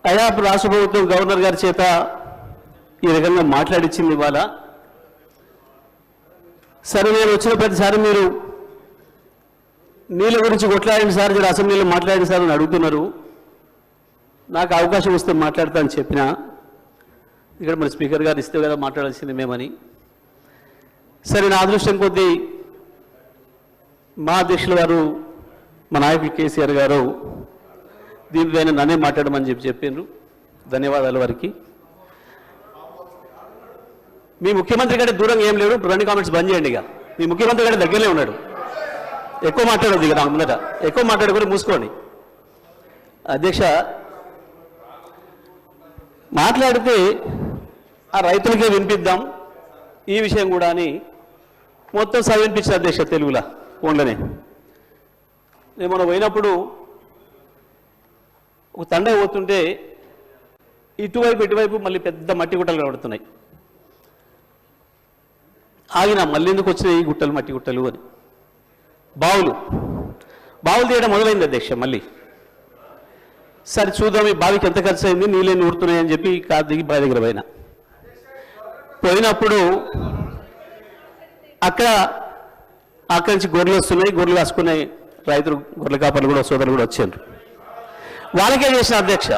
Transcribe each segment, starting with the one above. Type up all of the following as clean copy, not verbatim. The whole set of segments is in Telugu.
అయా రాష్ట్ర ప్రభుత్వం గవర్నర్ గారి చేత ఈ రకంగా మాట్లాడించింది ఇవాళ. సరే, నేను వచ్చిన ప్రతిసారి మీరు నీళ్ళ గురించి కొట్లాడండి సార్, జర అసెంబ్లీలో మాట్లాడండి సార్ అని అడుగుతున్నారు. నాకు అవకాశం వస్తే మాట్లాడతా అని చెప్పిన, ఇక్కడ మన స్పీకర్ గారు ఇస్తే కదా మాట్లాడాల్సింది మేమని. సరే, నా అదృష్టం కొద్దీ మా అధ్యక్షుల గారు, మా నాయకులు కేసీఆర్ గారు దీనిపైన నన్నే మాట్లాడమని చెప్పిండ్రు. ధన్యవాదాలు వారికి. మీ ముఖ్యమంత్రి కంటే దూరంగా ఏం లేడు, రెండు కామెంట్స్ బంద్ చేయండి. ఇక మీ ముఖ్యమంత్రి కంటే దగ్గరనే ఉన్నాడు. ఎక్కువ మాట్లాడదు, ఇక నా ముందట ఎక్కువ మాట్లాడుకొని మూసుకోండి. అధ్యక్ష, మాట్లాడితే ఆ రైతులకే వినిపిద్దాం ఈ విషయం కూడా అని మొత్తం చదివినిపించారు అధ్యక్ష, తెలుగులో ఫోన్లోనే. నేను మనం పోయినప్పుడు ఒక తండ పోతుంటే ఇటువైపు మళ్ళీ పెద్ద మట్టి గుట్టలు కనబడుతున్నాయి. ఆగిన మళ్ళీ ఎందుకు వచ్చినాయి ఈ గుట్టలు, మట్టి గుట్టలు అని. బావులు తీయడం మొదలైంది అధ్యక్ష. మళ్ళీ సరే చూద్దాం ఈ బావికి ఎంత ఖర్చు అయింది, నీళ్ళని ఊరుతున్నాయని చెప్పి కారు దిగి బావి దగ్గర పోయినప్పుడు అక్కడి నుంచి గొర్రెలు వస్తున్నాయి. గొర్రెలు కాసుకున్నాయి రైతులు, గొర్రెల కాపర్లు కూడా, సోదరులు కూడా వచ్చారు. వాళ్ళకే చేసిన అధ్యక్ష.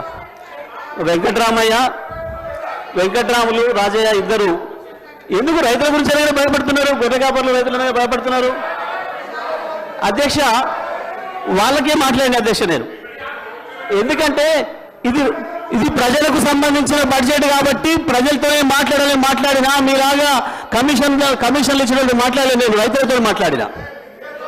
వెంకట్రాములు రాజయ్య ఇద్దరు ఎందుకు రైతుల గురించి అనేది భయపడుతున్నారు, గొర్రె కాపర్లు రైతులనే భయపడుతున్నారు అధ్యక్ష. వాళ్ళకే మాట్లాడిన అధ్యక్ష నేను. ఎందుకంటే ఇది ప్రజలకు సంబంధించిన బడ్జెట్ కాబట్టి ప్రజలతోనే మాట్లాడినా మీలాగా కమిషన్లు ఇచ్చినట్టు మాట్లాడలేదు, నేను రైతులతో మాట్లాడినా.